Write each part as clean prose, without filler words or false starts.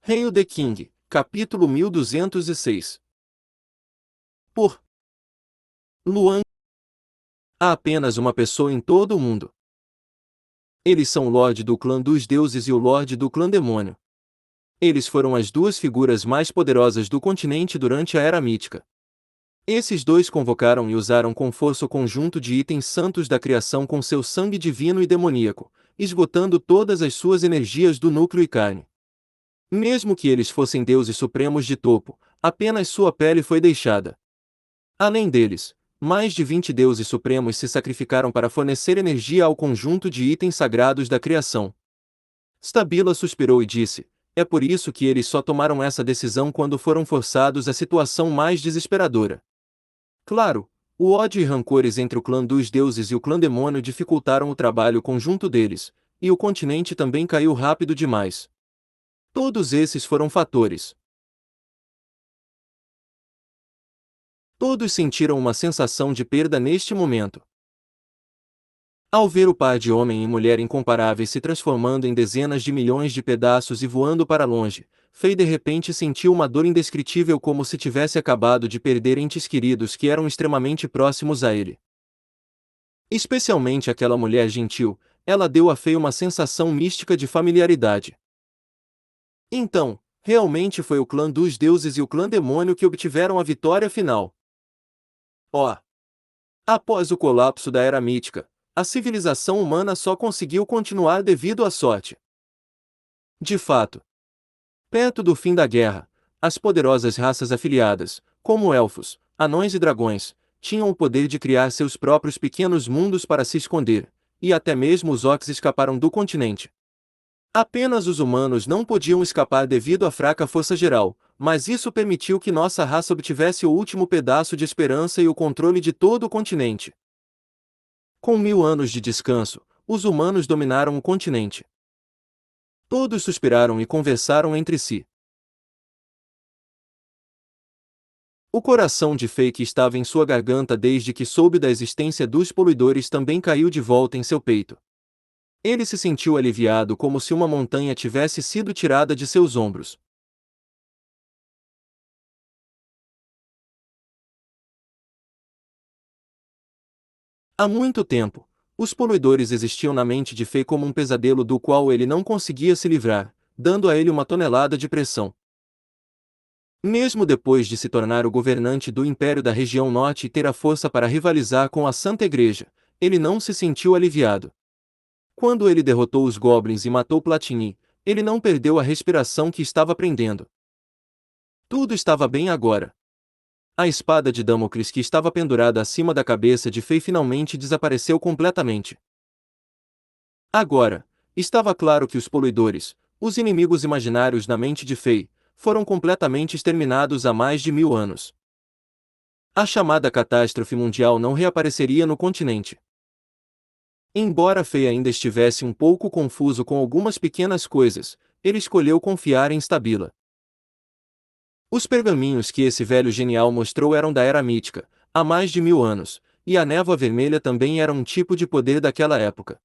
Hail the King, capítulo 1206. Por Luan. Há apenas uma pessoa em todo o mundo. Eles são o Lorde do clã dos deuses e o Lorde do clã demônio. Eles foram as duas figuras mais poderosas do continente durante a Era Mítica. Esses dois convocaram e usaram com força o conjunto de itens santos da criação com seu sangue divino e demoníaco, esgotando todas as suas energias do núcleo e carne. Mesmo que eles fossem deuses supremos de topo, apenas sua pele foi deixada. Além deles, mais de 20 deuses supremos se sacrificaram para fornecer energia ao conjunto de itens sagrados da criação. Stabila suspirou e disse: é por isso que eles só tomaram essa decisão quando foram forçados à situação mais desesperadora. Claro, o ódio e rancores entre o clã dos deuses e o clã demônio dificultaram o trabalho conjunto deles, e o continente também caiu rápido demais. Todos esses foram fatores. Todos sentiram uma sensação de perda neste momento. Ao ver o par de homem e mulher incomparáveis se transformando em dezenas de milhões de pedaços e voando para longe, Fei de repente sentiu uma dor indescritível como se tivesse acabado de perder entes queridos que eram extremamente próximos a ele. Especialmente aquela mulher gentil, ela deu a Fei uma sensação mística de familiaridade. Então, realmente foi o clã dos deuses e o clã demônio que obtiveram a vitória final. Oh! Após o colapso da Era Mítica, a civilização humana só conseguiu continuar devido à sorte. De fato, perto do fim da guerra, as poderosas raças afiliadas, como elfos, anões e dragões, tinham o poder de criar seus próprios pequenos mundos para se esconder, e até mesmo os orcs escaparam do continente. Apenas os humanos não podiam escapar devido à fraca força geral, mas isso permitiu que nossa raça obtivesse o último pedaço de esperança e o controle de todo o continente. Com 1000 anos de descanso, os humanos dominaram o continente. Todos suspiraram e conversaram entre si. O coração de Fei que estava em sua garganta desde que soube da existência dos poluidores também caiu de volta em seu peito. Ele se sentiu aliviado como se uma montanha tivesse sido tirada de seus ombros. Há muito tempo, os poluidores existiam na mente de Fei como um pesadelo do qual ele não conseguia se livrar, dando a ele uma tonelada de pressão. Mesmo depois de se tornar o governante do Império da Região Norte e ter a força para rivalizar com a Santa Igreja, ele não se sentiu aliviado. Quando ele derrotou os Goblins e matou Platini, ele não perdeu a respiração que estava prendendo. Tudo estava bem agora. A espada de Damocles que estava pendurada acima da cabeça de Fei finalmente desapareceu completamente. Agora, estava claro que os poluidores, os inimigos imaginários na mente de Fei, foram completamente exterminados há mais de 1000 anos. A chamada catástrofe mundial não reapareceria no continente. Embora Fei ainda estivesse um pouco confuso com algumas pequenas coisas, ele escolheu confiar em Stabila. Os pergaminhos que esse velho genial mostrou eram da Era Mítica, há mais de 1000 anos, e a névoa vermelha também era um tipo de poder daquela época.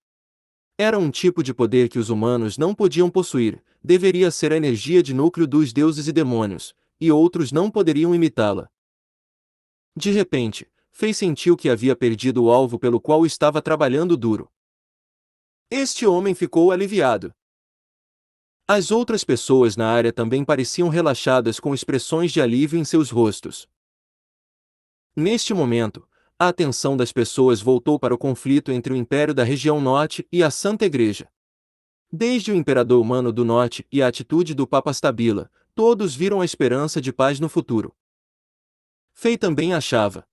Era um tipo de poder que os humanos não podiam possuir, deveria ser a energia de núcleo dos deuses e demônios, e outros não poderiam imitá-la. De repente, Fei sentiu que havia perdido o alvo pelo qual estava trabalhando duro. Este homem ficou aliviado. As outras pessoas na área também pareciam relaxadas com expressões de alívio em seus rostos. Neste momento, a atenção das pessoas voltou para o conflito entre o Império da Região Norte e a Santa Igreja. Desde o Imperador Humano do Norte e a atitude do Papa Stabila, todos viram a esperança de paz no futuro. Fei também achava.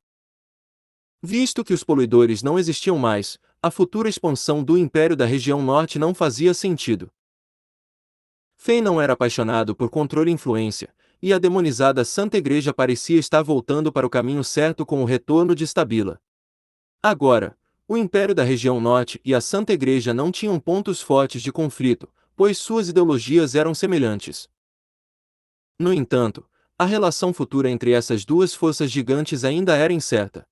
Visto que os poluidores não existiam mais, a futura expansão do Império da Região Norte não fazia sentido. Fei não era apaixonado por controle e influência, e a demonizada Santa Igreja parecia estar voltando para o caminho certo com o retorno de Stabila. Agora, o Império da Região Norte e a Santa Igreja não tinham pontos fortes de conflito, pois suas ideologias eram semelhantes. No entanto, a relação futura entre essas duas forças gigantes ainda era incerta.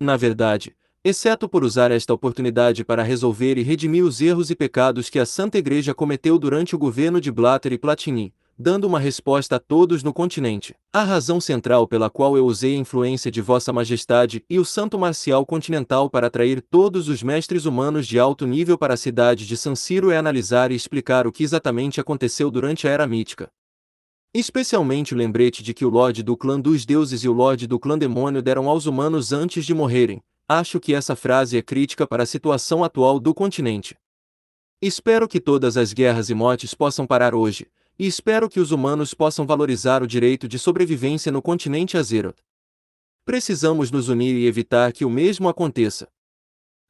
Na verdade, exceto por usar esta oportunidade para resolver e redimir os erros e pecados que a Santa Igreja cometeu durante o governo de Blatter e Platini, dando uma resposta a todos no continente. A razão central pela qual eu usei a influência de Vossa Majestade e o Santo Marcial Continental para atrair todos os mestres humanos de alto nível para a cidade de San Siro é analisar e explicar o que exatamente aconteceu durante a Era Mítica. Especialmente o lembrete de que o Lorde do Clã dos Deuses e o Lorde do Clã Demônio deram aos humanos antes de morrerem. Acho que essa frase é crítica para a situação atual do continente. Espero que todas as guerras e mortes possam parar hoje, e espero que os humanos possam valorizar o direito de sobrevivência no continente Azeroth. Precisamos nos unir e evitar que o mesmo aconteça.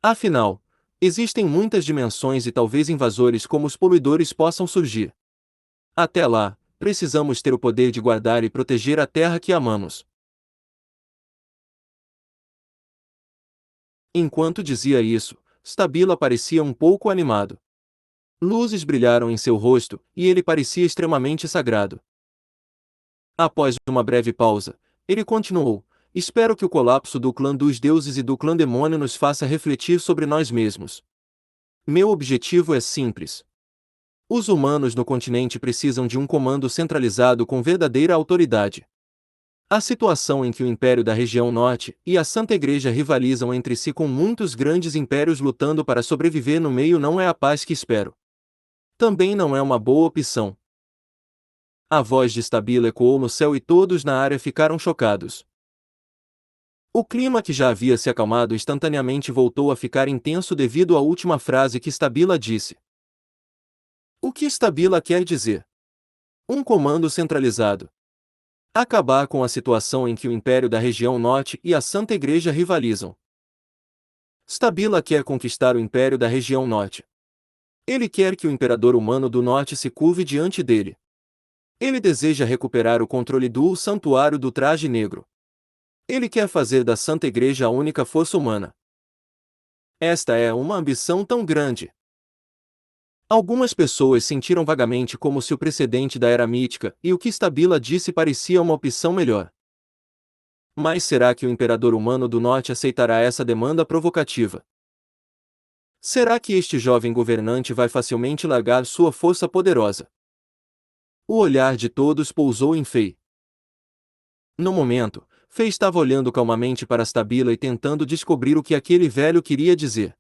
Afinal, existem muitas dimensões e talvez invasores como os poluidores possam surgir. Até lá, precisamos ter o poder de guardar e proteger a terra que amamos. Enquanto dizia isso, Stabila parecia um pouco animado. Luzes brilharam em seu rosto, e ele parecia extremamente sagrado. Após uma breve pausa, ele continuou: espero que o colapso do clã dos deuses e do clã demônio nos faça refletir sobre nós mesmos. Meu objetivo é simples. Os humanos no continente precisam de um comando centralizado com verdadeira autoridade. A situação em que o Império da Região Norte e a Santa Igreja rivalizam entre si com muitos grandes impérios lutando para sobreviver no meio não é a paz que espero. Também não é uma boa opção. A voz de Stabila ecoou no céu e todos na área ficaram chocados. O clima que já havia se acalmado instantaneamente voltou a ficar intenso devido à última frase que Stabila disse. O que Stabila quer dizer? Um comando centralizado. Acabar com a situação em que o Império da Região Norte e a Santa Igreja rivalizam. Stabila quer conquistar o Império da Região Norte. Ele quer que o Imperador Humano do Norte se curve diante dele. Ele deseja recuperar o controle do Santuário do Traje Negro. Ele quer fazer da Santa Igreja a única força humana. Esta é uma ambição tão grande. Algumas pessoas sentiram vagamente como se o precedente da Era Mítica e o que Stabila disse parecia uma opção melhor. Mas será que o Imperador Humano do Norte aceitará essa demanda provocativa? Será que este jovem governante vai facilmente largar sua força poderosa? O olhar de todos pousou em Fei. No momento, Fei estava olhando calmamente para Stabila e tentando descobrir o que aquele velho queria dizer.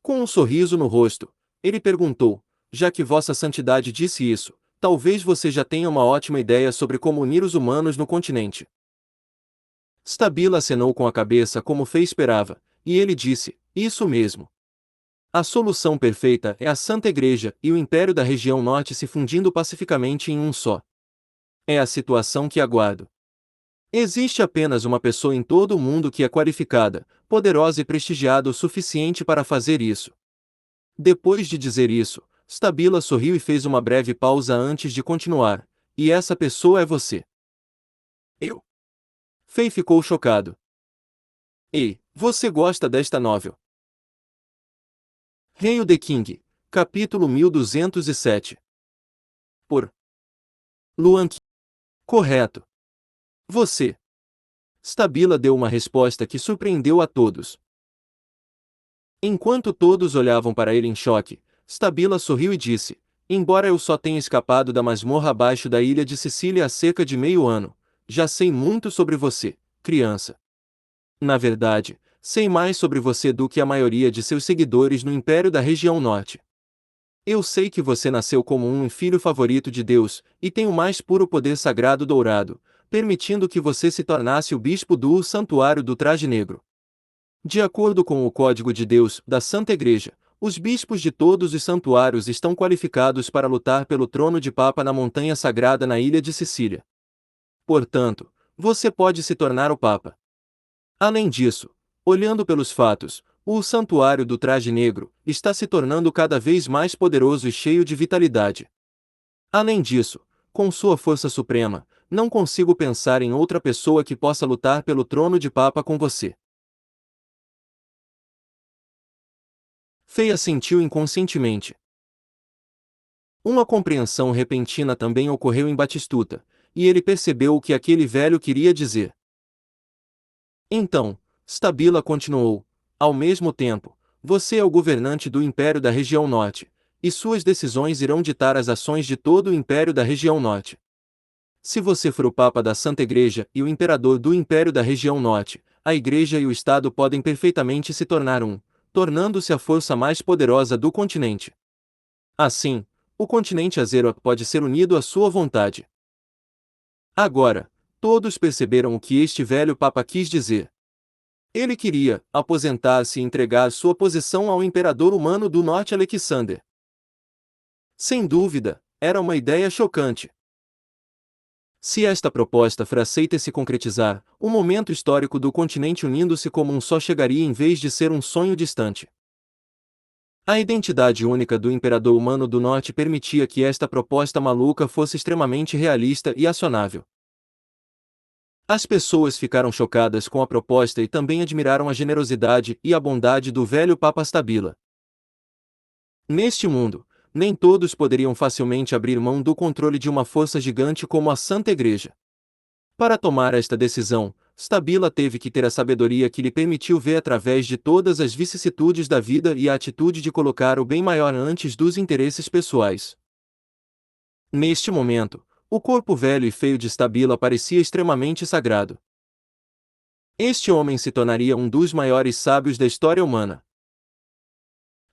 Com um sorriso no rosto, ele perguntou: já que Vossa Santidade disse isso, talvez você já tenha uma ótima ideia sobre como unir os humanos no continente. Stabila acenou com a cabeça como Fei esperava, e ele disse: isso mesmo. A solução perfeita é a Santa Igreja e o Império da Região Norte se fundindo pacificamente em um só. É a situação que aguardo. Existe apenas uma pessoa em todo o mundo que é qualificada, poderosa e prestigiada o suficiente para fazer isso. Depois de dizer isso, Stabila sorriu e fez uma breve pausa antes de continuar. E essa pessoa é você. Eu? Fei ficou chocado. Ei, você gosta desta novel? Hail the King, capítulo 1207. Por Luan Qi. Correto. Você. Stabila deu uma resposta que surpreendeu a todos. Enquanto todos olhavam para ele em choque, Stabila sorriu e disse: embora eu só tenha escapado da masmorra abaixo da ilha de Sicília há cerca de meio ano, já sei muito sobre você, criança. Na verdade, sei mais sobre você do que a maioria de seus seguidores no Império da Região Norte. Eu sei que você nasceu como um filho favorito de Deus, e tem o mais puro poder sagrado dourado, permitindo que você se tornasse o bispo do Santuário do Traje Negro. De acordo com o Código de Deus, da Santa Igreja, os bispos de todos os santuários estão qualificados para lutar pelo trono de Papa na Montanha Sagrada na ilha de Sicília. Portanto, você pode se tornar o Papa. Além disso, olhando pelos fatos, o Santuário do Traje Negro está se tornando cada vez mais poderoso e cheio de vitalidade. Além disso, com sua força suprema, não consigo pensar em outra pessoa que possa lutar pelo trono de Papa com você. Fei assentiu inconscientemente. Uma compreensão repentina também ocorreu em Batistuta, e ele percebeu o que aquele velho queria dizer. Então, Stabila continuou: Ao mesmo tempo, você é o governante do Império da Região Norte, e suas decisões irão ditar as ações de todo o Império da Região Norte. Se você for o Papa da Santa Igreja e o Imperador do Império da Região Norte, a Igreja e o Estado podem perfeitamente se tornar um, tornando-se a força mais poderosa do continente. Assim, o continente Azeroth pode ser unido à sua vontade. Agora, todos perceberam o que este velho Papa quis dizer. Ele queria aposentar-se e entregar sua posição ao imperador humano do norte Alexander. Sem dúvida, era uma ideia chocante. Se esta proposta for aceita e se concretizar, o momento histórico do continente unindo-se como um só chegaria em vez de ser um sonho distante. A identidade única do imperador humano do norte permitia que esta proposta maluca fosse extremamente realista e acionável. As pessoas ficaram chocadas com a proposta e também admiraram a generosidade e a bondade do velho Papa Stabila. Neste mundo, nem todos poderiam facilmente abrir mão do controle de uma força gigante como a Santa Igreja. Para tomar esta decisão, Stabila teve que ter a sabedoria que lhe permitiu ver através de todas as vicissitudes da vida e a atitude de colocar o bem maior antes dos interesses pessoais. Neste momento, o corpo velho e feio de Stabila parecia extremamente sagrado. Este homem se tornaria um dos maiores sábios da história humana.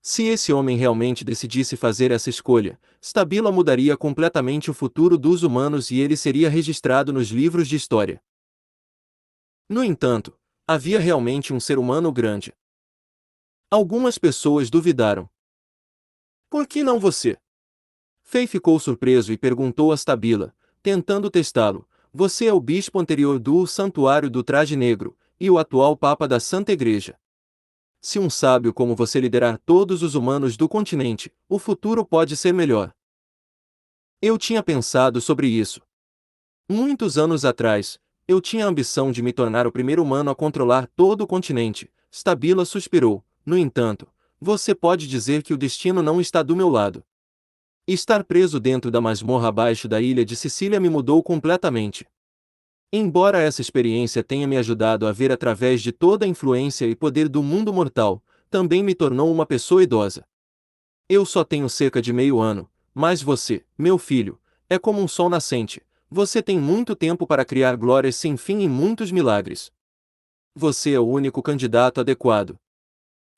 Se esse homem realmente decidisse fazer essa escolha, Stabila mudaria completamente o futuro dos humanos e ele seria registrado nos livros de história. No entanto, havia realmente um ser humano grande. Algumas pessoas duvidaram. Por que não você? Fei ficou surpreso e perguntou a Stabila, tentando testá-lo: você é o bispo anterior do Santuário do Traje Negro, e o atual Papa da Santa Igreja. Se um sábio como você liderar todos os humanos do continente, o futuro pode ser melhor. Eu tinha pensado sobre isso. Muitos anos atrás, eu tinha a ambição de me tornar o primeiro humano a controlar todo o continente. Stabila suspirou. No entanto, você pode dizer que o destino não está do meu lado. Estar preso dentro da masmorra abaixo da ilha de Sicília me mudou completamente. Embora essa experiência tenha me ajudado a ver através de toda a influência e poder do mundo mortal, também me tornou uma pessoa idosa. Eu só tenho cerca de meio ano, mas você, meu filho, é como um sol nascente. Você tem muito tempo para criar glórias sem fim e muitos milagres. Você é o único candidato adequado.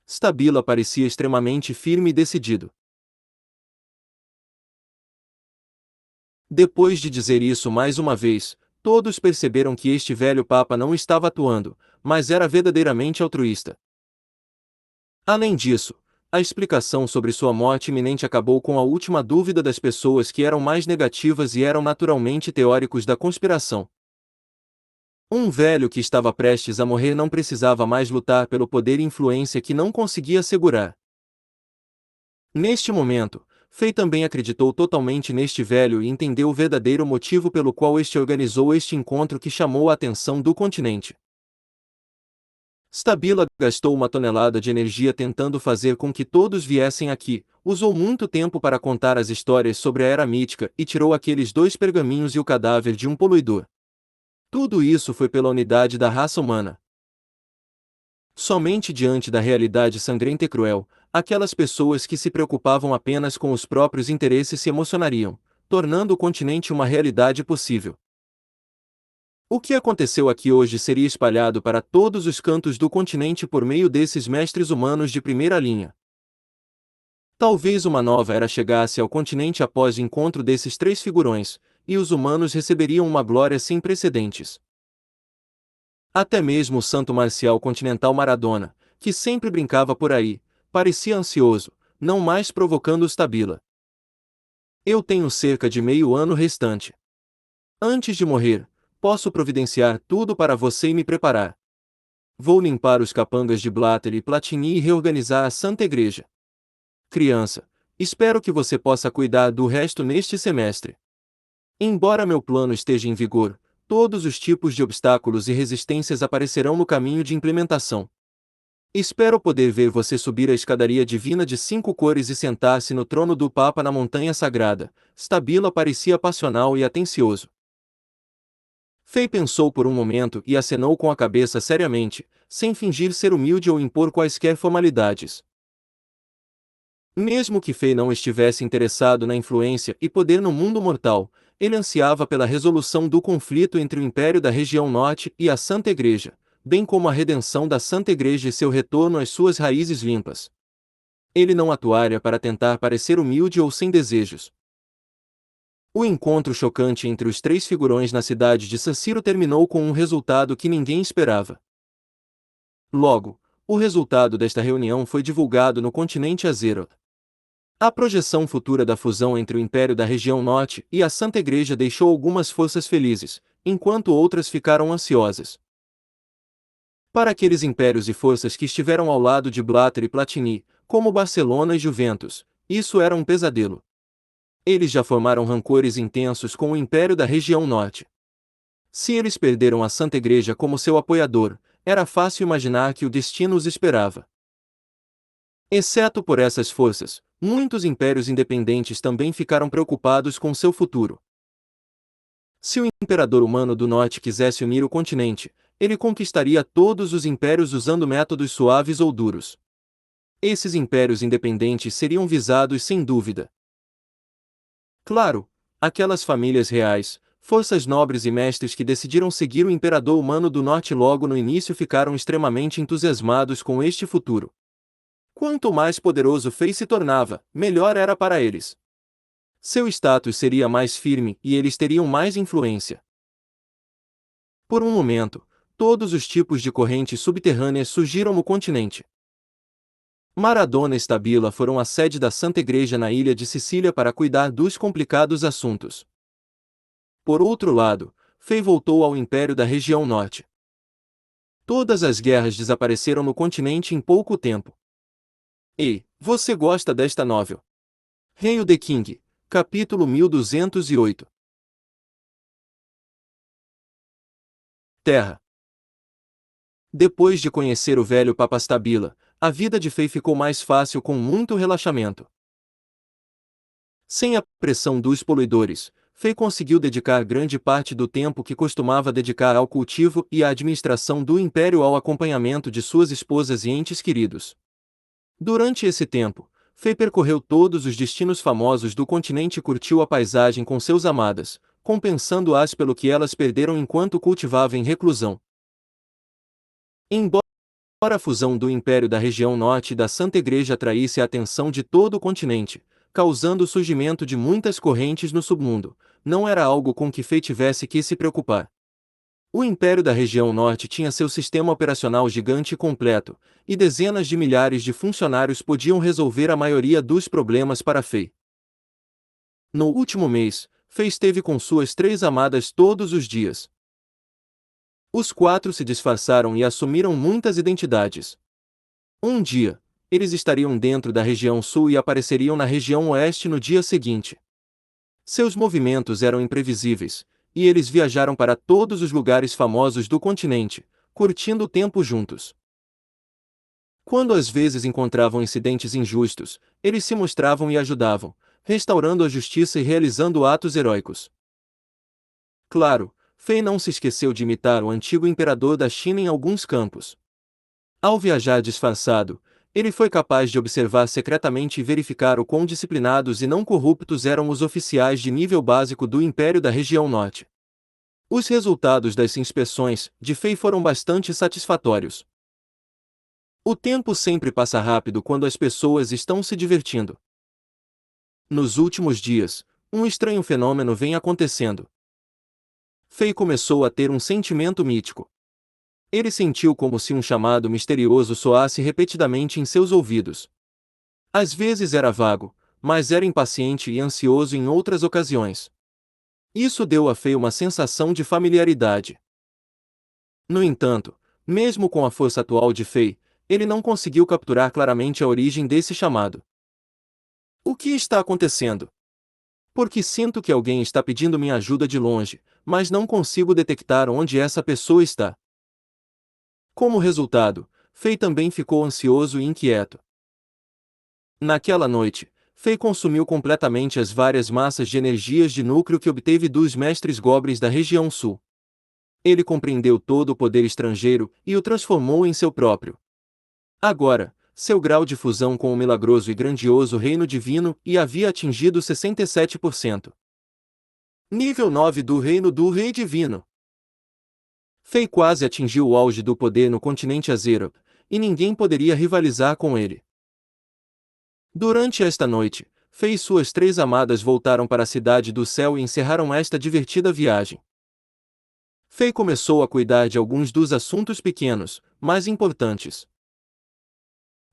Stabila parecia extremamente firme e decidido. Depois de dizer isso mais uma vez, todos perceberam que este velho Papa não estava atuando, mas era verdadeiramente altruísta. Além disso, a explicação sobre sua morte iminente acabou com a última dúvida das pessoas que eram mais negativas e eram naturalmente teóricos da conspiração. Um velho que estava prestes a morrer não precisava mais lutar pelo poder e influência que não conseguia segurar. Neste momento, Fei também acreditou totalmente neste velho e entendeu o verdadeiro motivo pelo qual este organizou este encontro que chamou a atenção do continente. Stabila gastou uma tonelada de energia tentando fazer com que todos viessem aqui, usou muito tempo para contar as histórias sobre a Era Mítica e tirou aqueles 2 pergaminhos e o cadáver de um poluidor. Tudo isso foi pela unidade da raça humana. Somente diante da realidade sangrenta e cruel, aquelas pessoas que se preocupavam apenas com os próprios interesses se emocionariam, tornando o continente uma realidade possível. O que aconteceu aqui hoje seria espalhado para todos os cantos do continente por meio desses mestres humanos de primeira linha. Talvez uma nova era chegasse ao continente após o encontro desses 3 figurões, e os humanos receberiam uma glória sem precedentes. Até mesmo o santo marcial continental Maradona, que sempre brincava por aí, parecia ansioso, não mais provocando Stabila. Eu tenho cerca de meio ano restante. Antes de morrer, posso providenciar tudo para você e me preparar. Vou limpar os capangas de Blatter e Platini e reorganizar a Santa Igreja. Criança, espero que você possa cuidar do resto neste semestre. Embora meu plano esteja em vigor, todos os tipos de obstáculos e resistências aparecerão no caminho de implementação. Espero poder ver você subir a escadaria divina de 5 cores e sentar-se no trono do Papa na Montanha Sagrada. Stabila parecia passional e atencioso. Fei pensou por um momento e acenou com a cabeça seriamente, sem fingir ser humilde ou impor quaisquer formalidades. Mesmo que Fei não estivesse interessado na influência e poder no mundo mortal, ele ansiava pela resolução do conflito entre o Império da Região Norte e a Santa Igreja, bem como a redenção da Santa Igreja e seu retorno às suas raízes limpas. Ele não atuaria para tentar parecer humilde ou sem desejos. O encontro chocante entre os três figurões na cidade de Sanciro terminou com um resultado que ninguém esperava. Logo, o resultado desta reunião foi divulgado no continente Azeroth. A projeção futura da fusão entre o Império da Região Norte e a Santa Igreja deixou algumas forças felizes, enquanto outras ficaram ansiosas. Para aqueles impérios e forças que estiveram ao lado de Blatter e Platini, como Barcelona e Juventus, isso era um pesadelo. Eles já formaram rancores intensos com o Império da Região Norte. Se eles perderam a Santa Igreja como seu apoiador, era fácil imaginar que o destino os esperava. Exceto por essas forças, muitos impérios independentes também ficaram preocupados com seu futuro. Se o imperador humano do norte quisesse unir o continente, ele conquistaria todos os impérios usando métodos suaves ou duros. Esses impérios independentes seriam visados sem dúvida. Claro, aquelas famílias reais, forças nobres e mestres que decidiram seguir o imperador humano do norte logo no início ficaram extremamente entusiasmados com este futuro. Quanto mais poderoso Fei se tornava, melhor era para eles. Seu status seria mais firme e eles teriam mais influência. Por um momento, todos os tipos de correntes subterrâneas surgiram no continente. Maradona e Stabila foram à sede da Santa Igreja na ilha de Sicília para cuidar dos complicados assuntos. Por outro lado, Fei voltou ao Império da Região Norte. Todas as guerras desapareceram no continente em pouco tempo. Ei, você gosta desta novel? Hail the King, capítulo 1208. Terra. Depois de conhecer o velho Papa Stabila, a vida de Fei ficou mais fácil com muito relaxamento. Sem a pressão dos poluidores, Fei conseguiu dedicar grande parte do tempo que costumava dedicar ao cultivo e à administração do império ao acompanhamento de suas esposas e entes queridos. Durante esse tempo, Fei percorreu todos os destinos famosos do continente e curtiu a paisagem com seus amadas, compensando-as pelo que elas perderam enquanto cultivavam em reclusão. Embora a fusão do Império da Região Norte e da Santa Igreja atraísse a atenção de todo o continente, causando o surgimento de muitas correntes no submundo, não era algo com que Fei tivesse que se preocupar. O Império da Região Norte tinha seu sistema operacional gigante e completo, e dezenas de milhares de funcionários podiam resolver a maioria dos problemas para Fei. No último mês, Fei esteve com suas três amadas todos os dias. Os quatro se disfarçaram e assumiram muitas identidades. Um dia, eles estariam dentro da região sul e apareceriam na região oeste no dia seguinte. Seus movimentos eram imprevisíveis, e eles viajaram para todos os lugares famosos do continente, curtindo o tempo juntos. Quando às vezes encontravam incidentes injustos, eles se mostravam e ajudavam, restaurando a justiça e realizando atos heróicos. Claro, Fei não se esqueceu de imitar o antigo imperador da China em alguns campos. Ao viajar disfarçado, ele foi capaz de observar secretamente e verificar o quão disciplinados e não corruptos eram os oficiais de nível básico do Império da Região Norte. Os resultados das inspeções de Fei foram bastante satisfatórios. O tempo sempre passa rápido quando as pessoas estão se divertindo. Nos últimos dias, um estranho fenômeno vem acontecendo. Fei começou a ter um sentimento mítico. Ele sentiu como se um chamado misterioso soasse repetidamente em seus ouvidos. Às vezes era vago, mas era impaciente e ansioso em outras ocasiões. Isso deu a Fei uma sensação de familiaridade. No entanto, mesmo com a força atual de Fei, ele não conseguiu capturar claramente a origem desse chamado. O que está acontecendo? Porque sinto que alguém está pedindo minha ajuda de longe, mas não consigo detectar onde essa pessoa está. Como resultado, Fei também ficou ansioso e inquieto. Naquela noite, Fei consumiu completamente as várias massas de energias de núcleo que obteve dos mestres goblins da região sul. Ele compreendeu todo o poder estrangeiro e o transformou em seu próprio. Agora, seu grau de fusão com o milagroso e grandioso reino divino havia atingido 67%. Nível 9 do reino do Rei Divino. Fei quase atingiu o auge do poder no continente Azeroth, e ninguém poderia rivalizar com ele. Durante esta noite, Fei e suas 3 amadas voltaram para a Cidade do Céu e encerraram esta divertida viagem. Fei começou a cuidar de alguns dos assuntos pequenos, mas importantes.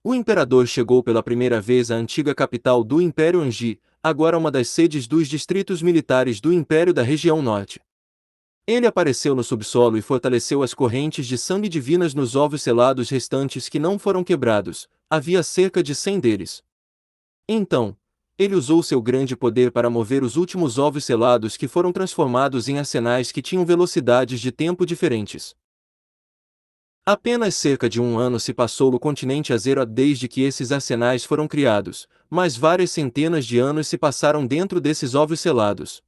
O imperador chegou pela primeira vez à antiga capital do Império Anji, agora uma das sedes dos distritos militares do Império da Região Norte. Ele apareceu no subsolo e fortaleceu as correntes de sangue divinas nos ovos selados restantes que não foram quebrados, havia cerca de 100 deles. Então, ele usou seu grande poder para mover os últimos ovos selados que foram transformados em arsenais que tinham velocidades de tempo diferentes. Apenas cerca de 1 ano se passou no continente Azeroth desde que esses arsenais foram criados, mas várias centenas de anos se passaram dentro desses ovos selados.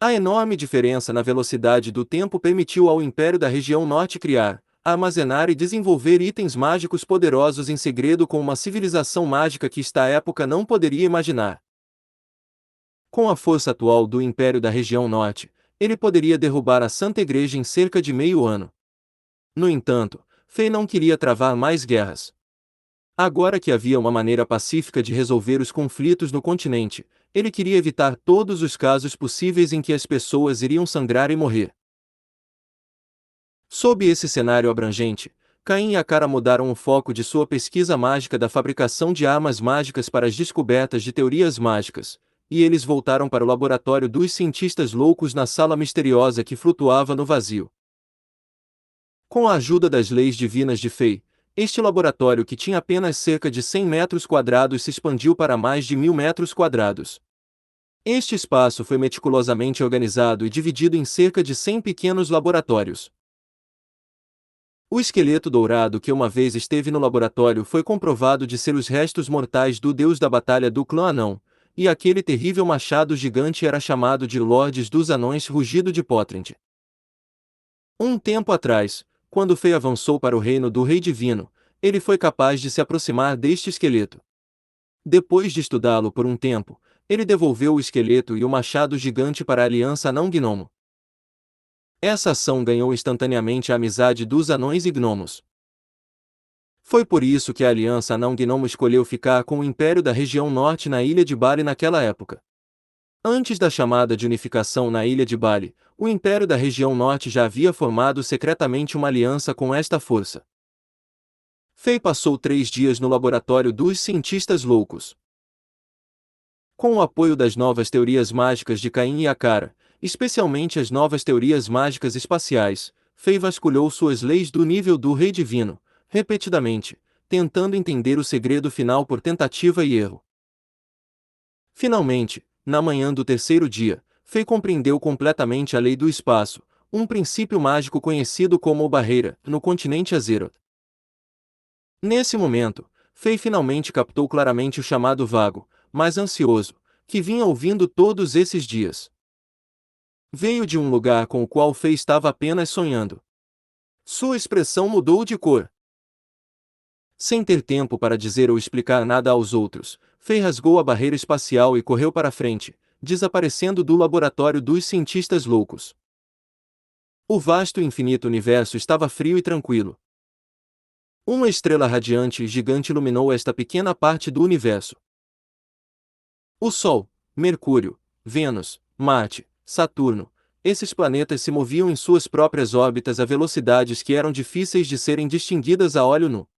A enorme diferença na velocidade do tempo permitiu ao Império da Região Norte criar, armazenar e desenvolver itens mágicos poderosos em segredo com uma civilização mágica que esta época não poderia imaginar. Com a força atual do Império da Região Norte, ele poderia derrubar a Santa Igreja em cerca de meio ano. No entanto, Fei não queria travar mais guerras. Agora que havia uma maneira pacífica de resolver os conflitos no continente, ele queria evitar todos os casos possíveis em que as pessoas iriam sangrar e morrer. Sob esse cenário abrangente, Caim e Akara mudaram o foco de sua pesquisa mágica da fabricação de armas mágicas para as descobertas de teorias mágicas, e eles voltaram para o laboratório dos cientistas loucos na sala misteriosa que flutuava no vazio. Com a ajuda das leis divinas de Fei, este laboratório que tinha apenas cerca de 100 metros quadrados se expandiu para mais de 1000 metros quadrados. Este espaço foi meticulosamente organizado e dividido em cerca de 100 pequenos laboratórios. O esqueleto dourado que uma vez esteve no laboratório foi comprovado de ser os restos mortais do deus da batalha do clã Anão, e aquele terrível machado gigante era chamado de Lordes dos Anões Rugido de Potrent. Um tempo atrás, quando Fei avançou para o reino do Rei Divino, ele foi capaz de se aproximar deste esqueleto. Depois de estudá-lo por um tempo, ele devolveu o esqueleto e o machado gigante para a Aliança Anão-Gnomo. Essa ação ganhou instantaneamente a amizade dos anões e gnomos. Foi por isso que a Aliança Anão-Gnomo escolheu ficar com o Império da Região Norte na Ilha de Bali naquela época. Antes da chamada de unificação na Ilha de Bali, o Império da Região Norte já havia formado secretamente uma aliança com esta força. Fei passou 3 dias no laboratório dos cientistas loucos. Com o apoio das novas teorias mágicas de Caim e Akara, especialmente as novas teorias mágicas espaciais, Fei vasculhou suas leis do nível do Rei Divino, repetidamente, tentando entender o segredo final por tentativa e erro. Finalmente, na manhã do 3º dia, Fei compreendeu completamente a lei do espaço, um princípio mágico conhecido como barreira, no continente Azeroth. Nesse momento, Fei finalmente captou claramente o chamado vago, mas ansioso, que vinha ouvindo todos esses dias. Veio de um lugar com o qual Fei estava apenas sonhando. Sua expressão mudou de cor. Sem ter tempo para dizer ou explicar nada aos outros, Fei rasgou a barreira espacial e correu para frente, desaparecendo do laboratório dos cientistas loucos. O vasto e infinito universo estava frio e tranquilo. Uma estrela radiante e gigante iluminou esta pequena parte do universo. O Sol, Mercúrio, Vênus, Marte, Saturno, esses planetas se moviam em suas próprias órbitas a velocidades que eram difíceis de serem distinguidas a olho nu.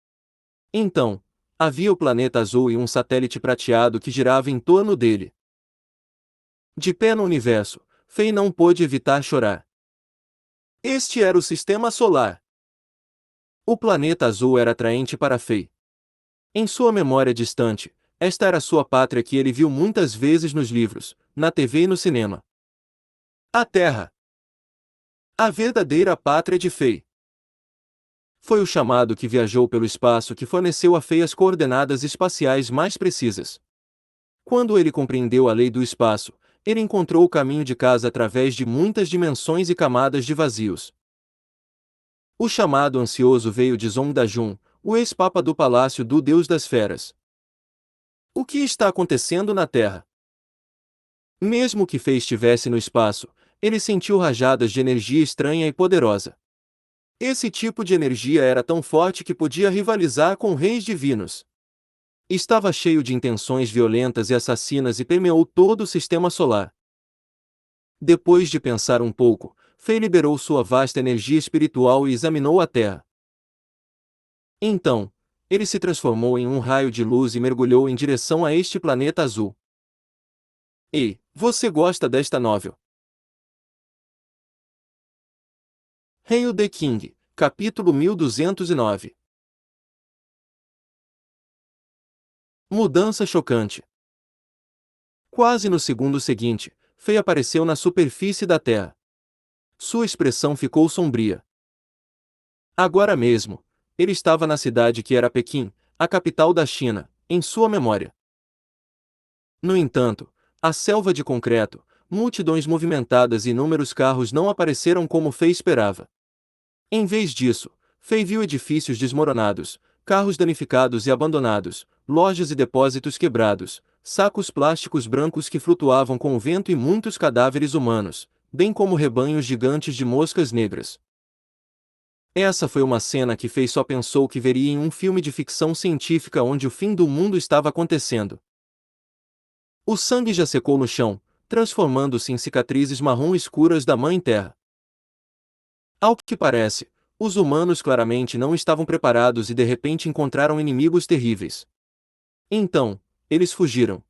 Então, havia o planeta azul e um satélite prateado que girava em torno dele. De pé no universo, Fei não pôde evitar chorar. Este era o Sistema Solar. O planeta azul era atraente para Fei. Em sua memória distante, esta era sua pátria que ele viu muitas vezes nos livros, na TV e no cinema. A Terra. A verdadeira pátria de Fei. Foi o chamado que viajou pelo espaço que forneceu a Fei as coordenadas espaciais mais precisas. Quando ele compreendeu a lei do espaço, ele encontrou o caminho de casa através de muitas dimensões e camadas de vazios. O chamado ansioso veio de Zong-da-jun, o ex-papa do palácio do Deus das Feras. O que está acontecendo na Terra? Mesmo que Fei estivesse no espaço, ele sentiu rajadas de energia estranha e poderosa. Esse tipo de energia era tão forte que podia rivalizar com reis divinos. Estava cheio de intenções violentas e assassinas e permeou todo o sistema solar. Depois de pensar um pouco, Fei liberou sua vasta energia espiritual e examinou a Terra. Então, ele se transformou em um raio de luz e mergulhou em direção a este planeta azul. Ei, você gosta desta novel? Hail the King, capítulo 1209. Mudança chocante. Quase no segundo seguinte, Fei apareceu na superfície da Terra. Sua expressão ficou sombria. Agora mesmo, ele estava na cidade que era Pequim, a capital da China, em sua memória. No entanto, a selva de concreto, multidões movimentadas e inúmeros carros não apareceram como Fei esperava. Em vez disso, Fei viu edifícios desmoronados, carros danificados e abandonados, lojas e depósitos quebrados, sacos plásticos brancos que flutuavam com o vento e muitos cadáveres humanos, bem como rebanhos gigantes de moscas negras. Essa foi uma cena que Fei só pensou que veria em um filme de ficção científica onde o fim do mundo estava acontecendo. O sangue já secou no chão, transformando-se em cicatrizes marrom escuras da Mãe Terra. Ao que parece, os humanos claramente não estavam preparados e de repente encontraram inimigos terríveis. Então, eles fugiram.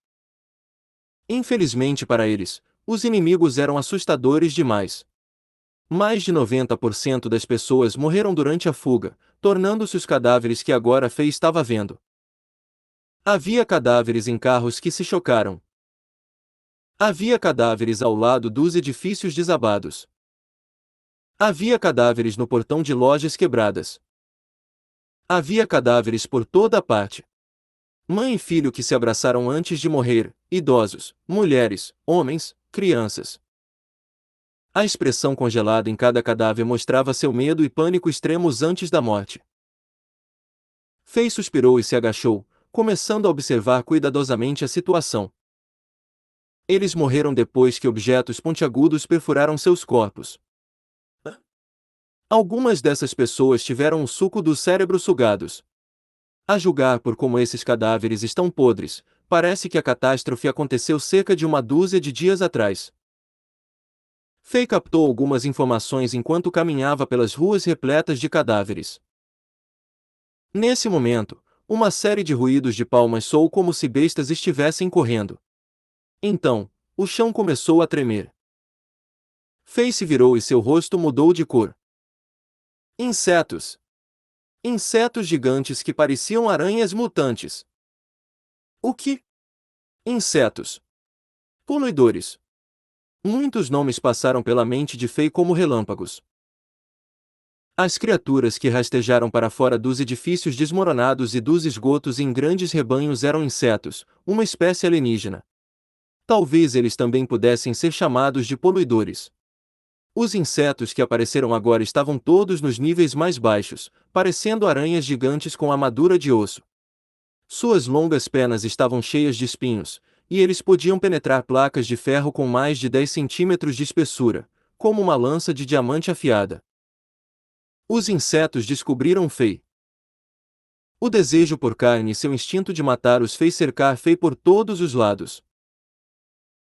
Infelizmente para eles, os inimigos eram assustadores demais. Mais de 90% das pessoas morreram durante a fuga, tornando-se os cadáveres que agora Fei estava vendo. Havia cadáveres em carros que se chocaram. Havia cadáveres ao lado dos edifícios desabados. Havia cadáveres no portão de lojas quebradas. Havia cadáveres por toda a parte. Mãe e filho que se abraçaram antes de morrer, idosos, mulheres, homens, crianças. A expressão congelada em cada cadáver mostrava seu medo e pânico extremos antes da morte. Fei suspirou e se agachou, começando a observar cuidadosamente a situação. Eles morreram depois que objetos pontiagudos perfuraram seus corpos. Algumas dessas pessoas tiveram o suco do cérebro sugados. A julgar por como esses cadáveres estão podres, parece que a catástrofe aconteceu cerca de uma dúzia de dias atrás. Fei captou algumas informações enquanto caminhava pelas ruas repletas de cadáveres. Nesse momento, uma série de ruídos de palmas soou como se bestas estivessem correndo. Então, o chão começou a tremer. Fei se virou e seu rosto mudou de cor. Insetos. Insetos gigantes que pareciam aranhas mutantes. O que? Insetos. Poluidores. Muitos nomes passaram pela mente de Fei como relâmpagos. As criaturas que rastejaram para fora dos edifícios desmoronados e dos esgotos em grandes rebanhos eram insetos, uma espécie alienígena. Talvez eles também pudessem ser chamados de poluidores. Os insetos que apareceram agora estavam todos nos níveis mais baixos, parecendo aranhas gigantes com armadura de osso. Suas longas pernas estavam cheias de espinhos, e eles podiam penetrar placas de ferro com mais de 10 centímetros de espessura, como uma lança de diamante afiada. Os insetos descobriram Fei. O desejo por carne e seu instinto de matar os fez cercar Fei por todos os lados.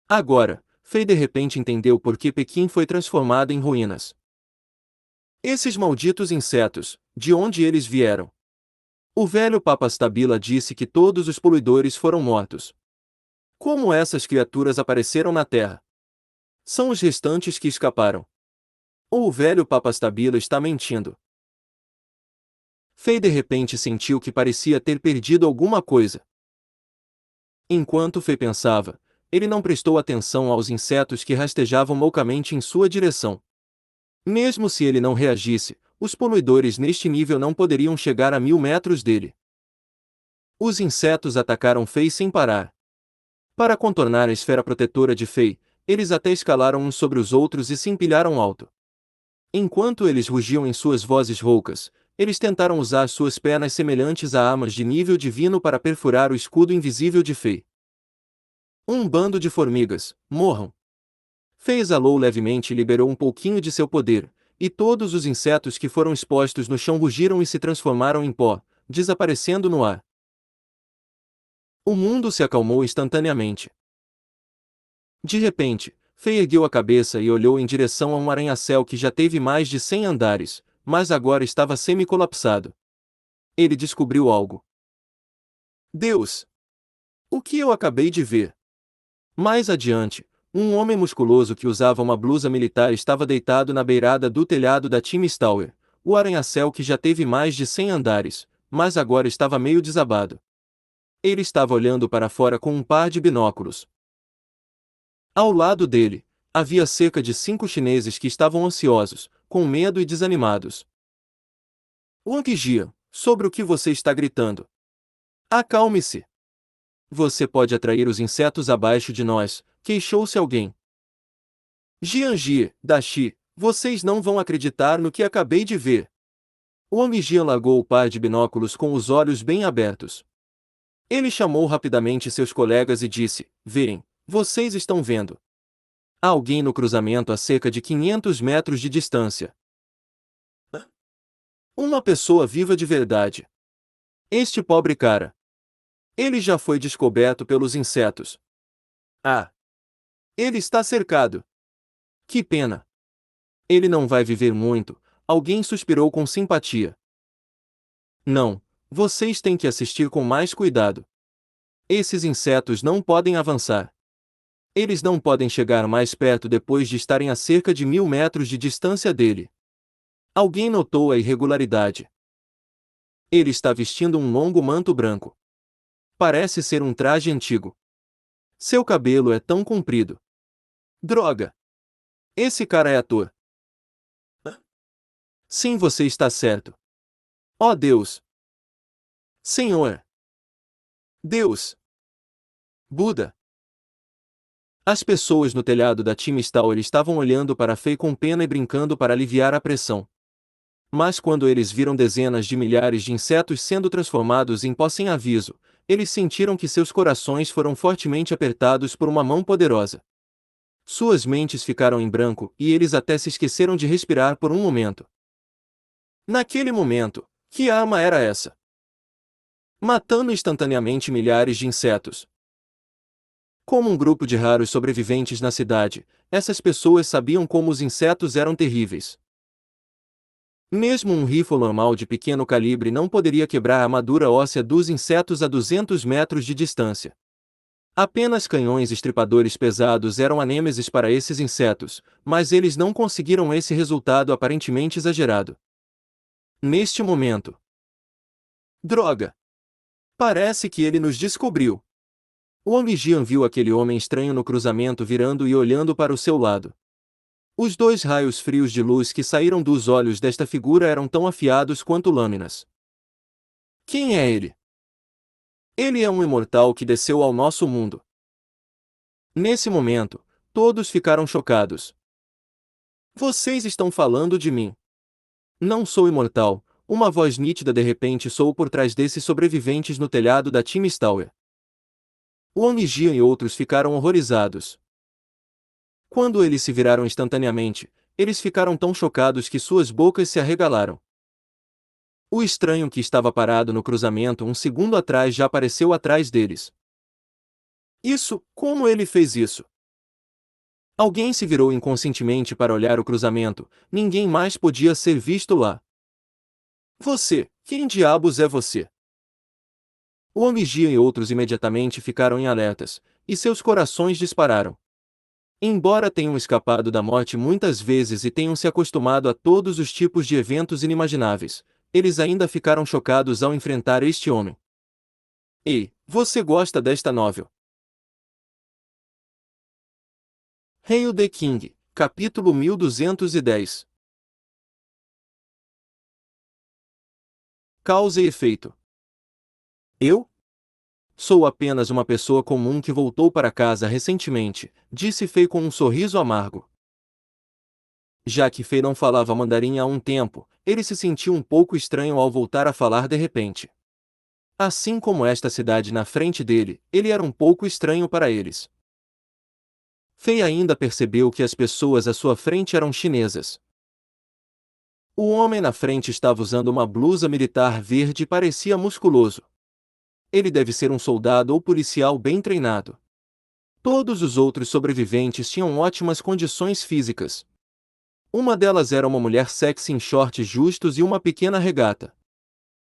Agora, Fei de repente entendeu por que Pequim foi transformada em ruínas. Esses malditos insetos, de onde eles vieram? O velho Papa Stabila disse que todos os poluidores foram mortos. Como essas criaturas apareceram na Terra? São os restantes que escaparam. Ou o velho Papa Stabila está mentindo? Fei de repente sentiu que parecia ter perdido alguma coisa. Enquanto Fei pensava, ele não prestou atenção aos insetos que rastejavam loucamente em sua direção. Mesmo se ele não reagisse, os poluidores neste nível não poderiam chegar a 1000 metros dele. Os insetos atacaram Fei sem parar. Para contornar a esfera protetora de Fei, eles até escalaram uns sobre os outros e se empilharam alto. Enquanto eles rugiam em suas vozes roucas, eles tentaram usar suas pernas semelhantes a armas de nível divino para perfurar o escudo invisível de Fei. Um bando de formigas, morram! Fei exalou levemente e liberou um pouquinho de seu poder, e todos os insetos que foram expostos no chão rugiram e se transformaram em pó, desaparecendo no ar. O mundo se acalmou instantaneamente. De repente, Fei ergueu a cabeça e olhou em direção a um arranha-céu que já teve mais de 100 andares, mas agora estava semi-colapsado. Ele descobriu algo. Deus! O que eu acabei de ver? Mais adiante, um homem musculoso que usava uma blusa militar estava deitado na beirada do telhado da Times Tower, o arranha-céu que já teve mais de 100 andares, mas agora estava meio desabado. Ele estava olhando para fora com um par de binóculos. Ao lado dele, havia cerca de 5 chineses que estavam ansiosos, com medo e desanimados. Wang Jia, sobre o que você está gritando? Acalme-se. Você pode atrair os insetos abaixo de nós, queixou-se alguém. Jianji, Dashi, vocês não vão acreditar no que acabei de ver. Wang Jian largou o par de binóculos com os olhos bem abertos. Ele chamou rapidamente seus colegas e disse: Veem, vocês estão vendo. Há alguém no cruzamento a cerca de 500 metros de distância. Uma pessoa viva de verdade. Este pobre cara. Ele já foi descoberto pelos insetos. Ah! Ele está cercado. Que pena. Ele não vai viver muito, alguém suspirou com simpatia. Não, vocês têm que assistir com mais cuidado. Esses insetos não podem avançar. Eles não podem chegar mais perto depois de estarem a cerca de 1000 metros de distância dele. Alguém notou a irregularidade. Ele está vestindo um longo manto branco. Parece ser um traje antigo. Seu cabelo é tão comprido. Droga! Esse cara é ator. Sim, você está certo. Oh Deus! Senhor! Deus! Buda! As pessoas no telhado da Times Tower estavam olhando para Fei com pena e brincando para aliviar a pressão. Mas quando eles viram dezenas de milhares de insetos sendo transformados em pó sem aviso, eles sentiram que seus corações foram fortemente apertados por uma mão poderosa. Suas mentes ficaram em branco e eles até se esqueceram de respirar por um momento. Naquele momento, que arma era essa? Matando instantaneamente milhares de insetos. Como um grupo de raros sobreviventes na cidade, essas pessoas sabiam como os insetos eram terríveis. Mesmo um rifle normal de pequeno calibre não poderia quebrar a armadura óssea dos insetos a 200 metros de distância. Apenas canhões estripadores pesados eram a nêmesis para esses insetos, mas eles não conseguiram esse resultado aparentemente exagerado. Neste momento. Droga! Parece que ele nos descobriu. Wang Jian viu aquele homem estranho no cruzamento virando e olhando para o seu lado. Os dois raios frios de luz que saíram dos olhos desta figura eram tão afiados quanto lâminas. Quem é ele? Ele é um imortal que desceu ao nosso mundo. Nesse momento, todos ficaram chocados. Vocês estão falando de mim. Não sou imortal, uma voz nítida de repente soou por trás desses sobreviventes no telhado da Times Tower. Wang Jian e outros ficaram horrorizados. Quando eles se viraram instantaneamente, eles ficaram tão chocados que suas bocas se arregalaram. O estranho que estava parado no cruzamento um segundo atrás já apareceu atrás deles. Como ele fez isso? Alguém se virou inconscientemente para olhar o cruzamento, ninguém mais podia ser visto lá. Quem diabos é você? Wang Jian e outros imediatamente ficaram em alertas, e seus corações dispararam. Embora tenham escapado da morte muitas vezes e tenham se acostumado a todos os tipos de eventos inimagináveis, eles ainda ficaram chocados ao enfrentar este homem. Ei, você gosta desta novel? Hail the King, capítulo 1210. Causa e efeito. Eu? Sou apenas uma pessoa comum que voltou para casa recentemente, disse Fei com um sorriso amargo. Já que Fei não falava mandarim há um tempo, ele se sentiu um pouco estranho ao voltar a falar de repente. Assim como esta cidade na frente dele, ele era um pouco estranho para eles. Fei ainda percebeu que as pessoas à sua frente eram chinesas. O homem na frente estava usando uma blusa militar verde e parecia musculoso. Ele deve ser um soldado ou policial bem treinado. Todos os outros sobreviventes tinham ótimas condições físicas. Uma delas era uma mulher sexy em shorts justos e uma pequena regata.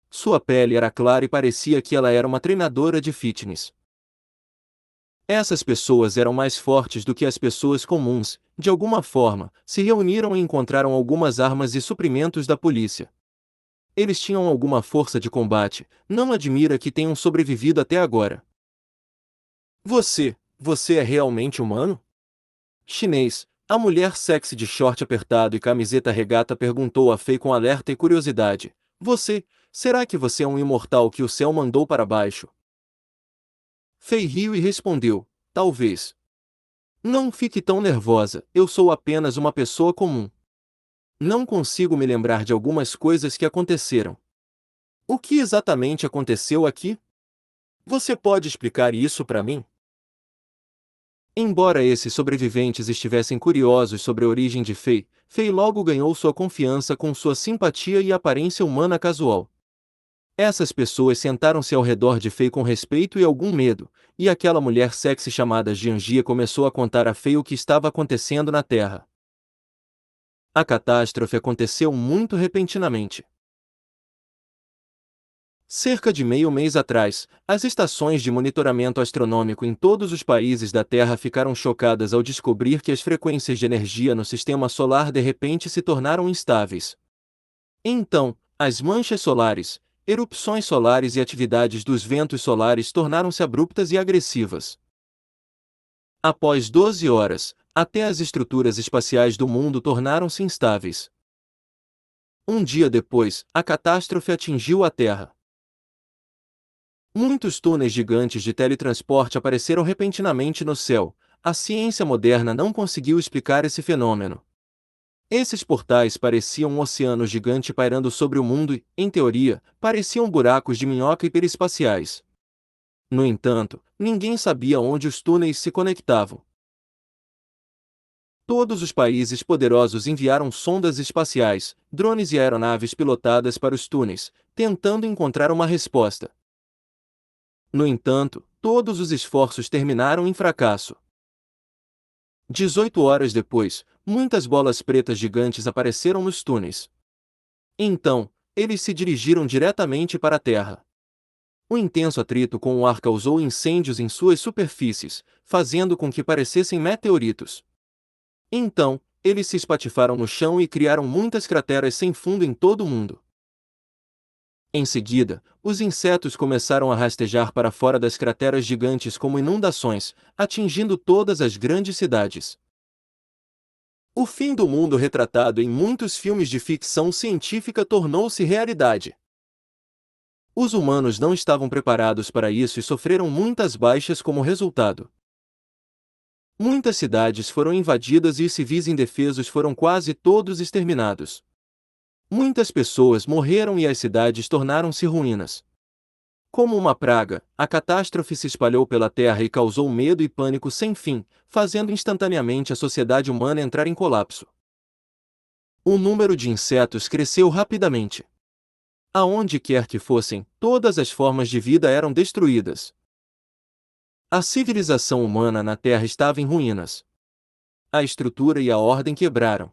Sua pele era clara e parecia que ela era uma treinadora de fitness. Essas pessoas eram mais fortes do que as pessoas comuns, de alguma forma, se reuniram e encontraram algumas armas e suprimentos da polícia. Eles tinham alguma força de combate, não admira que tenham sobrevivido até agora. Você é realmente humano? Chinês, a mulher sexy de short apertado e camiseta regata perguntou a Fei com alerta e curiosidade. Será que você é um imortal que o céu mandou para baixo? Fei riu e respondeu, talvez. Não fique tão nervosa, eu sou apenas uma pessoa comum. Não consigo me lembrar de algumas coisas que aconteceram. O que exatamente aconteceu aqui? Você pode explicar isso para mim? Embora esses sobreviventes estivessem curiosos sobre a origem de Fei, Fei logo ganhou sua confiança com sua simpatia e aparência humana casual. Essas pessoas sentaram-se ao redor de Fei com respeito e algum medo, e aquela mulher sexy chamada Jian Jia começou a contar a Fei o que estava acontecendo na Terra. A catástrofe aconteceu muito repentinamente. Cerca de meio mês atrás, as estações de monitoramento astronômico em todos os países da Terra ficaram chocadas ao descobrir que as frequências de energia no sistema solar de repente se tornaram instáveis. Então, as manchas solares, erupções solares e atividades dos ventos solares tornaram-se abruptas e agressivas. Após 12 horas, até as estruturas espaciais do mundo tornaram-se instáveis. Um dia depois, a catástrofe atingiu a Terra. Muitos túneis gigantes de teletransporte apareceram repentinamente no céu. A ciência moderna não conseguiu explicar esse fenômeno. Esses portais pareciam um oceano gigante pairando sobre o mundo e, em teoria, pareciam buracos de minhoca hiperespaciais. No entanto, ninguém sabia onde os túneis se conectavam. Todos os países poderosos enviaram sondas espaciais, drones e aeronaves pilotadas para os túneis, tentando encontrar uma resposta. No entanto, todos os esforços terminaram em fracasso. 18 horas depois, muitas bolas pretas gigantes apareceram nos túneis. Então, eles se dirigiram diretamente para a Terra. O intenso atrito com o ar causou incêndios em suas superfícies, fazendo com que parecessem meteoritos. Então, eles se espatifaram no chão e criaram muitas crateras sem fundo em todo o mundo. Em seguida, os insetos começaram a rastejar para fora das crateras gigantes como inundações, atingindo todas as grandes cidades. O fim do mundo retratado em muitos filmes de ficção científica tornou-se realidade. Os humanos não estavam preparados para isso e sofreram muitas baixas como resultado. Muitas cidades foram invadidas e os civis indefesos foram quase todos exterminados. Muitas pessoas morreram e as cidades tornaram-se ruínas. Como uma praga, a catástrofe se espalhou pela Terra e causou medo e pânico sem fim, fazendo instantaneamente a sociedade humana entrar em colapso. O número de insetos cresceu rapidamente. Aonde quer que fossem, todas as formas de vida eram destruídas. A civilização humana na Terra estava em ruínas. A estrutura e a ordem quebraram.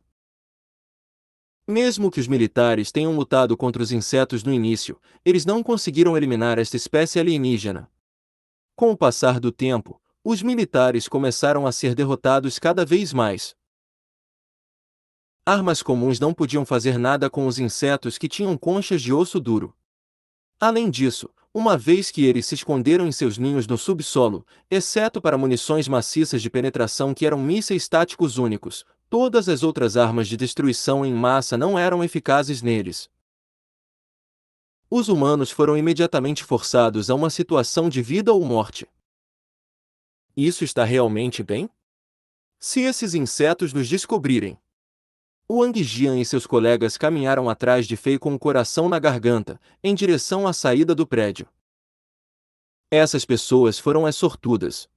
Mesmo que os militares tenham lutado contra os insetos no início, eles não conseguiram eliminar esta espécie alienígena. Com o passar do tempo, os militares começaram a ser derrotados cada vez mais. Armas comuns não podiam fazer nada com os insetos que tinham conchas de osso duro. Além disso, uma vez que eles se esconderam em seus ninhos no subsolo, exceto para munições maciças de penetração que eram mísseis táticos únicos, todas as outras armas de destruição em massa não eram eficazes neles. Os humanos foram imediatamente forçados a uma situação de vida ou morte. Isso está realmente bem? Se esses insetos nos descobrirem, Wang Jian e seus colegas caminharam atrás de Fei com o coração na garganta, em direção à saída do prédio. Essas pessoas foram as sortudas.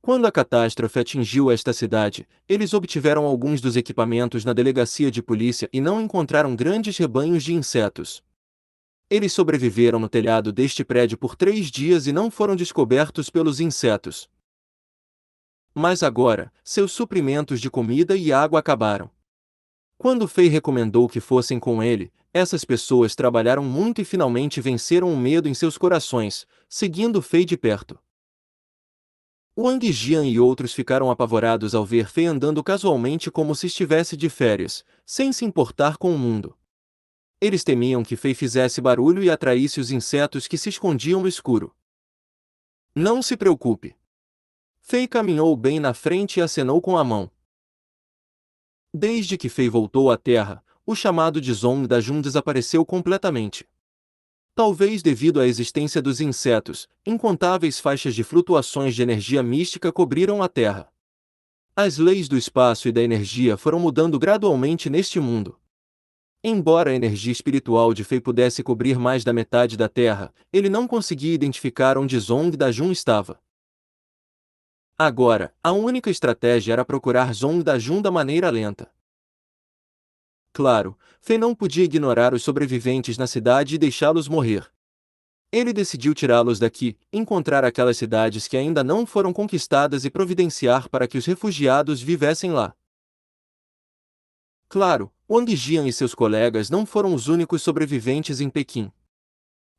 Quando a catástrofe atingiu esta cidade, eles obtiveram alguns dos equipamentos na delegacia de polícia e não encontraram grandes rebanhos de insetos. Eles sobreviveram no telhado deste prédio por 3 dias e não foram descobertos pelos insetos. Mas agora, seus suprimentos de comida e água acabaram. Quando Fei recomendou que fossem com ele, essas pessoas trabalharam muito e finalmente venceram o medo em seus corações, seguindo Fei de perto. Wang Jian e outros ficaram apavorados ao ver Fei andando casualmente como se estivesse de férias, sem se importar com o mundo. Eles temiam que Fei fizesse barulho e atraísse os insetos que se escondiam no escuro. Não se preocupe. Fei caminhou bem na frente e acenou com a mão. Desde que Fei voltou à Terra, o chamado de Zong da Jun desapareceu completamente. Talvez devido à existência dos insetos, incontáveis faixas de flutuações de energia mística cobriram a Terra. As leis do espaço e da energia foram mudando gradualmente neste mundo. Embora a energia espiritual de Fei pudesse cobrir mais da metade da Terra, ele não conseguia identificar onde Zong da Jun estava. Agora, a única estratégia era procurar Zong da Jun da maneira lenta. Claro, Fei não podia ignorar os sobreviventes na cidade e deixá-los morrer. Ele decidiu tirá-los daqui, encontrar aquelas cidades que ainda não foram conquistadas e providenciar para que os refugiados vivessem lá. Claro, Wang Jian e seus colegas não foram os únicos sobreviventes em Pequim.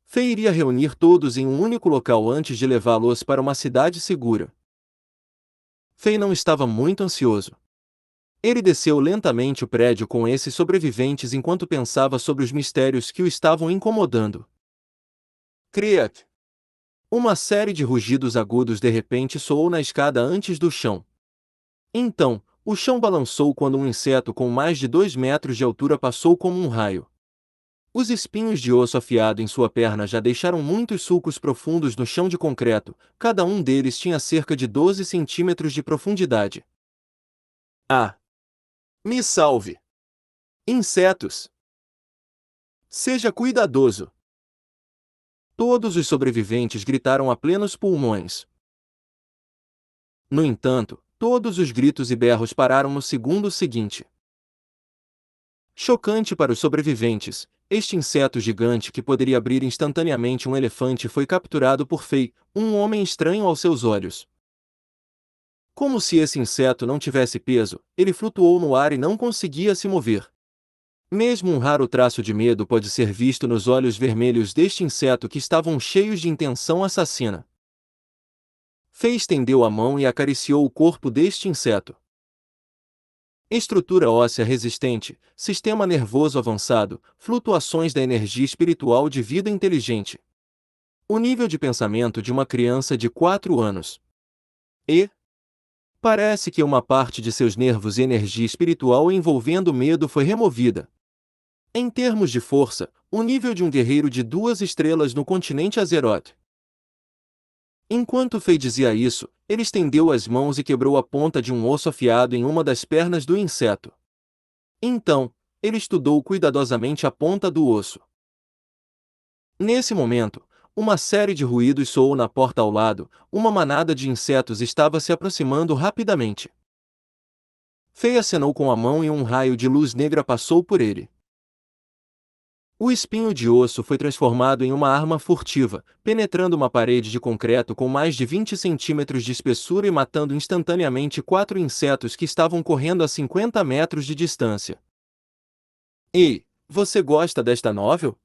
Fei iria reunir todos em um único local antes de levá-los para uma cidade segura. Fei não estava muito ansioso. Ele desceu lentamente o prédio com esses sobreviventes enquanto pensava sobre os mistérios que o estavam incomodando. Criac! Uma série de rugidos agudos de repente soou na escada antes do chão. Então, o chão balançou quando um inseto com mais de 2 metros de altura passou como um raio. Os espinhos de osso afiado em sua perna já deixaram muitos sulcos profundos no chão de concreto, cada um deles tinha cerca de 12 centímetros de profundidade. Ah! Me salve! Insetos! Seja cuidadoso! Todos os sobreviventes gritaram a plenos pulmões. No entanto, todos os gritos e berros pararam no segundo seguinte. Chocante para os sobreviventes, este inseto gigante que poderia abrir instantaneamente um elefante foi capturado por Fei, um homem estranho aos seus olhos. Como se esse inseto não tivesse peso, ele flutuou no ar e não conseguia se mover. Mesmo um raro traço de medo pode ser visto nos olhos vermelhos deste inseto que estavam cheios de intenção assassina. Fei estendeu a mão e acariciou o corpo deste inseto. Estrutura óssea resistente, sistema nervoso avançado, flutuações da energia espiritual de vida inteligente. O nível de pensamento de uma criança de 4 anos. Parece que uma parte de seus nervos e energia espiritual envolvendo medo foi removida. Em termos de força, o nível de um guerreiro de 2 estrelas no continente Azeroth. Enquanto Fei dizia isso, ele estendeu as mãos e quebrou a ponta de um osso afiado em uma das pernas do inseto. Então, ele estudou cuidadosamente a ponta do osso. Nesse momento, uma série de ruídos soou na porta ao lado, uma manada de insetos estava se aproximando rapidamente. Fei acenou com a mão e um raio de luz negra passou por ele. O espinho de osso foi transformado em uma arma furtiva, penetrando uma parede de concreto com mais de 20 centímetros de espessura e matando instantaneamente 4 insetos que estavam correndo a 50 metros de distância. Ei, você gosta desta novel?